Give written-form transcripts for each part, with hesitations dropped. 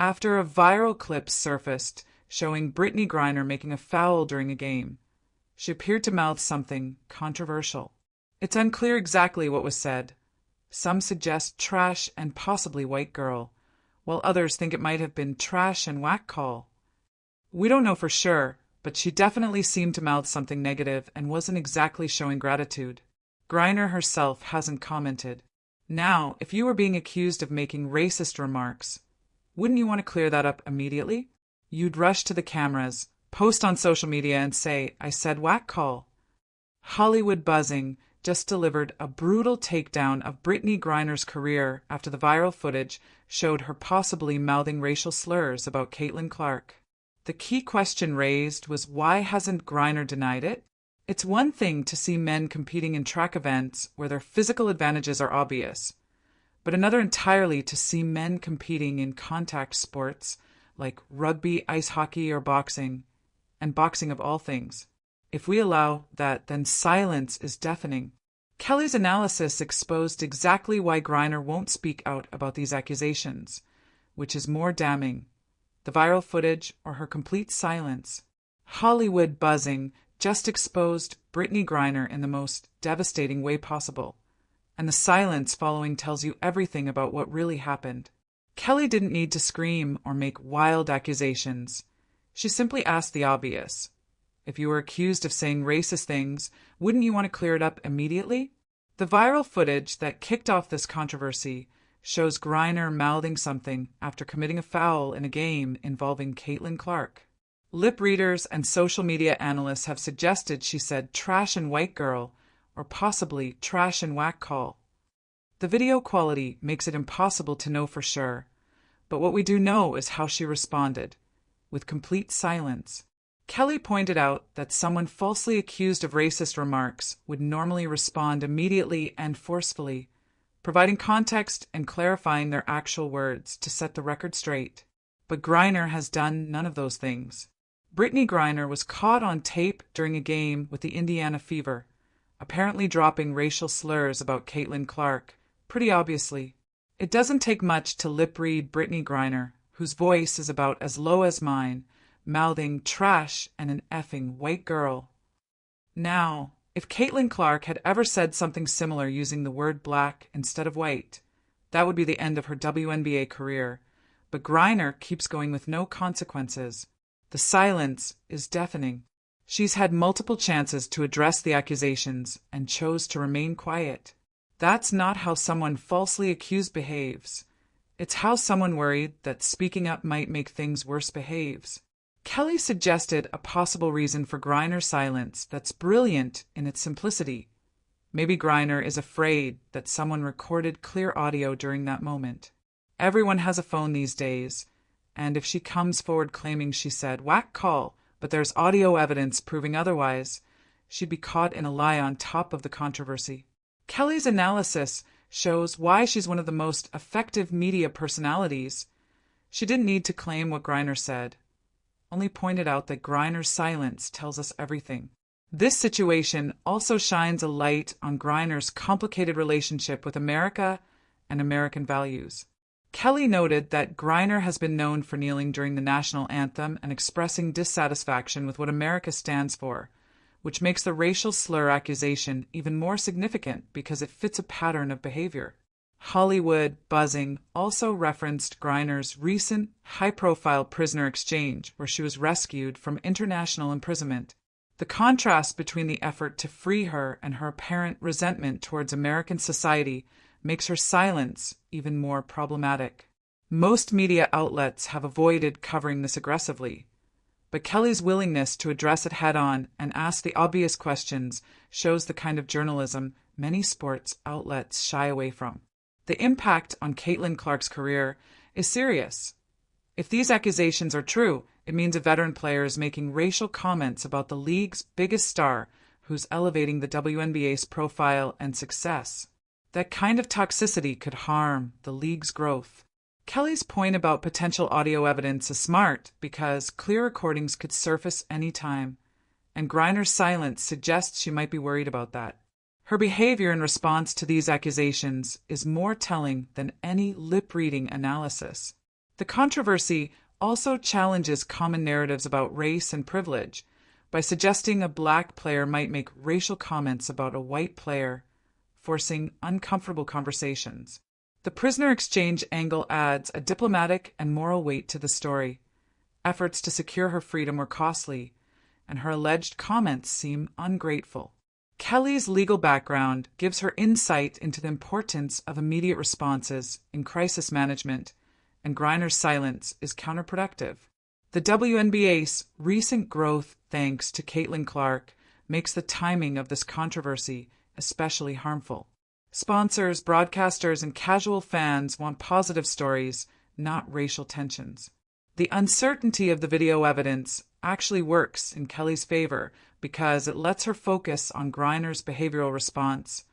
after a viral clip surfaced showing Brittney Griner making a foul during a game. She appeared to mouth something controversial. It's unclear exactly what was said. Some suggest trash and possibly white girl, while others think it might have been trash and whack call. We don't know for sure, but she definitely seemed to mouth something negative and wasn't exactly showing gratitude. Griner herself hasn't commented. Now, if you were being accused of making racist remarks, wouldn't you want to clear that up immediately? You'd rush to the cameras, post on social media and say, "I said whack call." Hollywood Buzzing just delivered a brutal takedown of Brittney Griner's career after the viral footage showed her possibly mouthing racial slurs about CaitlinClark. The key question raised was, why hasn't Griner denied it? It's one thing to see men competing in track events where their physical advantages are obvious, but another entirely to see men competing in contact sports like rugby, ice hockey, or boxing, and boxing of all things. If we allow that, then silence is deafening. Kelly's analysis exposed exactly why Griner won't speak out about these accusations, which is more damning: the viral footage or her complete silence. Hollywood Buzzing just exposed Brittney Griner in the most devastating way possible, and the silence following tells you everything about what really happened. Kelly didn't need to scream or make wild accusations. She simply asked the obvious. If you were accused of saying racist things, wouldn't you want to clear it up immediately? The viral footage that kicked off this controversy shows Griner mouthing something after committing a foul in a game involving CaitlinClark. Lip readers and social media analysts have suggested she said trash and white girl, or possibly trash and whack call. The video quality makes it impossible to know for sure, but what we do know is how she responded, with complete silence. Kelly pointed out that someone falsely accused of racist remarks would normally respond immediately and forcefully, providing context and clarifying their actual words to set the record straight. But Griner has done none of those things. Brittney Griner was caught on tape during a game with the Indiana Fever, apparently dropping racial slurs about CaitlinClark, pretty obviously. It doesn't take much to lip-read Brittney Griner, whose voice is about as low as mine, mouthing trash and an effing white girl. Now, if CaitlinClark had ever said something similar using the word black instead of white, that would be the end of her WNBA career. But Griner keeps going with no consequences. The silence is deafening. She's had multiple chances to address the accusations and chose to remain quiet. That's not how someone falsely accused behaves. It's how someone worried that speaking up might make things worse behaves. Kelly suggested a possible reason for Griner's silence that's brilliant in its simplicity. Maybe Griner is afraid that someone recorded clear audio during that moment. Everyone has a phone these days, and if she comes forward claiming she said whack call, but there's audio evidence proving otherwise, she'd be caught in a lie on top of the controversy. Kelly's analysis shows why she's one of the most effective media personalities. She didn't need to claim what Griner said, only pointed out that Griner's silence tells us everything. This situation also shines a light on Griner's complicated relationship with America and American values. Kelly noted that Griner has been known for kneeling during the national anthem and expressing dissatisfaction with what America stands for, which makes the racial slur accusation even more significant because it fits a pattern of behavior. Hollywood Buzzing also referenced Griner's recent high-profile prisoner exchange where she was rescued from international imprisonment. The contrast between the effort to free her and her apparent resentment towards American society makes her silence even more problematic. Most media outlets have avoided covering this aggressively, but Kelly's willingness to address it head-on and ask the obvious questions shows the kind of journalism many sports outlets shy away from. The impact on CaitlinClark's career is serious. If these accusations are true, it means a veteran player is making racial comments about the league's biggest star who's elevating the WNBA's profile and success. That kind of toxicity could harm the league's growth. Kelly's point about potential audio evidence is smart because clear recordings could surface any time, and Griner's silence suggests she might be worried about that. Her behavior in response to these accusations is more telling than any lip-reading analysis. The controversy also challenges common narratives about race and privilege by suggesting a black player might make racial comments about a white player, forcing uncomfortable conversations. The prisoner exchange angle adds a diplomatic and moral weight to the story. Efforts to secure her freedom were costly, and her alleged comments seem ungrateful. Kelly's legal background gives her insight into the importance of immediate responses in crisis management, and Griner's silence is counterproductive. The WNBA's recent growth, thanks to CaitlinClark, makes the timing of this controversy especially harmful. Sponsors, broadcasters, and casual fans want positive stories, not racial tensions. The uncertainty of the video evidence actually works in Kelly's favor because it lets her focus on Griner's behavioral response,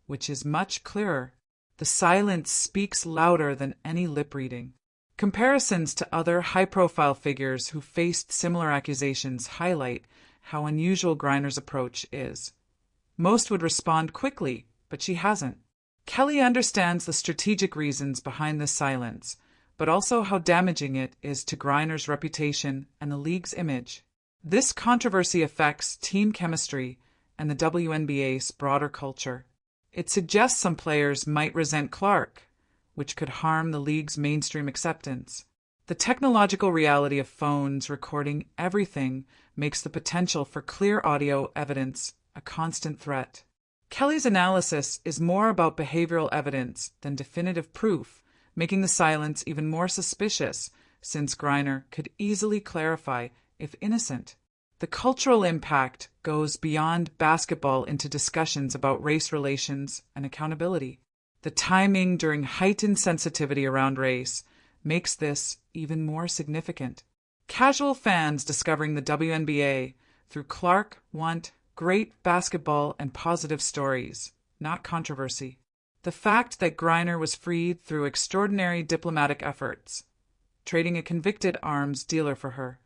which is much clearer. The silence speaks louder than any lip reading. Comparisons to other high-profile figures who faced similar accusations highlight how unusual Griner's approach is. Most would respond quickly, but she hasn't. Kelly understands the strategic reasons behind this silence, but also how damaging it is to Griner's reputation and the league's image. This controversy affects team chemistry and the WNBA's broader culture. It suggests some players might resent Clark, which could harm the league's mainstream acceptance. The technological reality of phones recording everything makes the potential for clear audio evidence a constant threat. Kelly's analysis is more about behavioral evidence than definitive proof, making the silence even more suspicious since Griner could easily clarify if innocent. The cultural impact goes beyond basketball into discussions about race relations and accountability. The timing during heightened sensitivity around race makes this even more significant. Casual fans discovering the WNBA through Clark want great basketball and positive stories, not controversy. The fact that Griner was freed through extraordinary diplomatic efforts, trading a convicted arms dealer for her,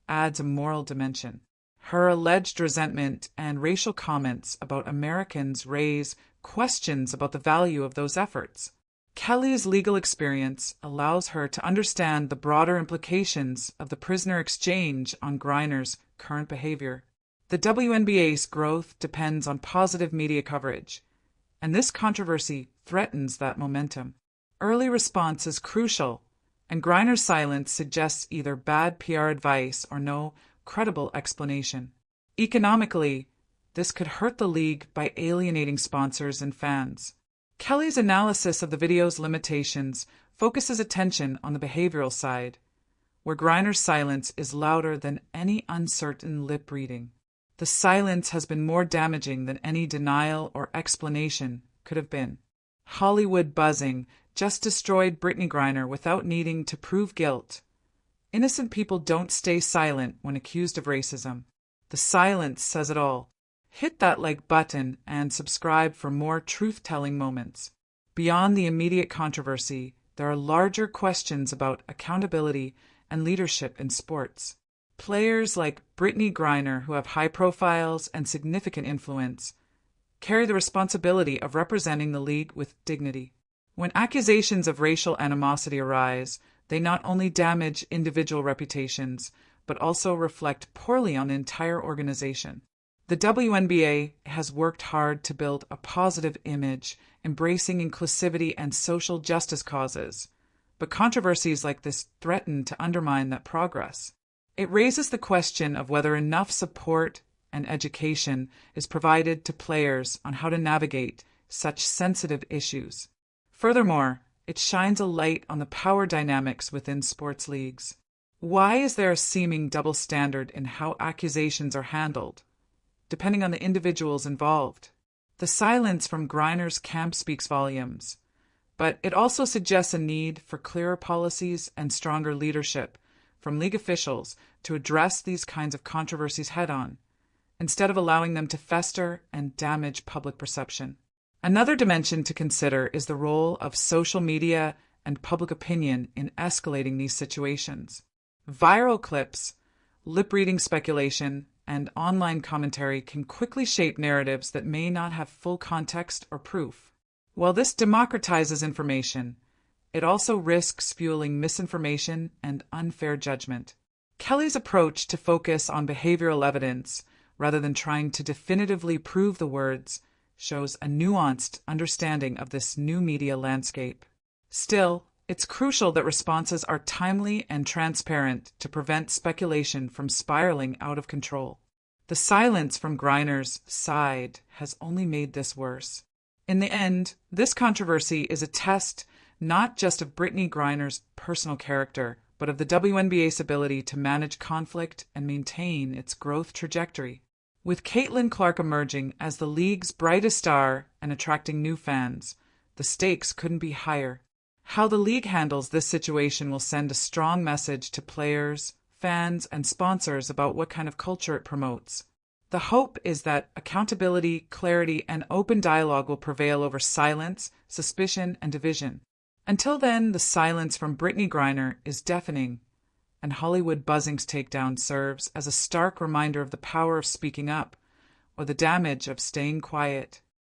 adds a moral dimension. Her alleged resentment and racial comments about Americans raise questions about the value of those efforts. Kelly's legal experience allows her to understand the broader implications of the prisoner exchange on Griner's current behavior. The WNBA's growth depends on positive media coverage, and this controversy threatens that momentum. Early response is crucial, and Griner's silence suggests either bad PR advice or no credible explanation. Economically, this could hurt the league by alienating sponsors and fans. Kelly's analysis of the video's limitations focuses attention on the behavioral side, where Griner's silence is louder than any uncertain lip reading. The silence has been more damaging than any denial or explanation could have been. Hollywood buzzing just destroyed Brittney Griner without needing to prove guilt. Innocent people don't stay silent when accused of racism. The silence says it all. Hit that like button and subscribe for more truth-telling moments. Beyond the immediate controversy, there are larger questions about accountability and leadership in sports. Players like Brittney Griner, who have high profiles and significant influence, carry the responsibility of representing the league with dignity. When accusations of racial animosity arise, they not only damage individual reputations, but also reflect poorly on the entire organization. The WNBA has worked hard to build a positive image, embracing inclusivity and social justice causes, but controversies like this threaten to undermine that progress. It raises the question of whether enough support and education is provided to players on how to navigate such sensitive issues. Furthermore, it shines a light on the power dynamics within sports leagues. Why is there a seeming double standard in how accusations are handled, depending on the individuals involved? The silence from Griner's camp speaks volumes, but it also suggests a need for clearer policies and stronger leadership from league officials to address these kinds of controversies head-on, instead of allowing them to fester and damage public perception. Another dimension to consider is the role of social media and public opinion in escalating these situations. Viral clips, lip-reading speculation, and online commentary can quickly shape narratives that may not have full context or proof. While this democratizes information, it also risks fueling misinformation and unfair judgment. Kelly's approach to focus on behavioral evidence, rather than trying to definitively prove the words, shows a nuanced understanding of this new media landscape. Still, it's crucial that responses are timely and transparent to prevent speculation from spiraling out of control. The silence from Griner's side has only made this worse. In the end, this controversy is a test not just of Brittney Griner's personal character, but of the WNBA's ability to manage conflict and maintain its growth trajectory. With CaitlinClark emerging as the league's brightest star and attracting new fans, the stakes couldn't be higher. How the league handles this situation will send a strong message to players, fans, and sponsors about what kind of culture it promotes. The hope is that accountability, clarity, and open dialogue will prevail over silence, suspicion, and division. Until then, the silence from Brittney Griner is deafening, and Hollywood Buzzing's takedown serves as a stark reminder of the power of speaking up, or the damage of staying quiet.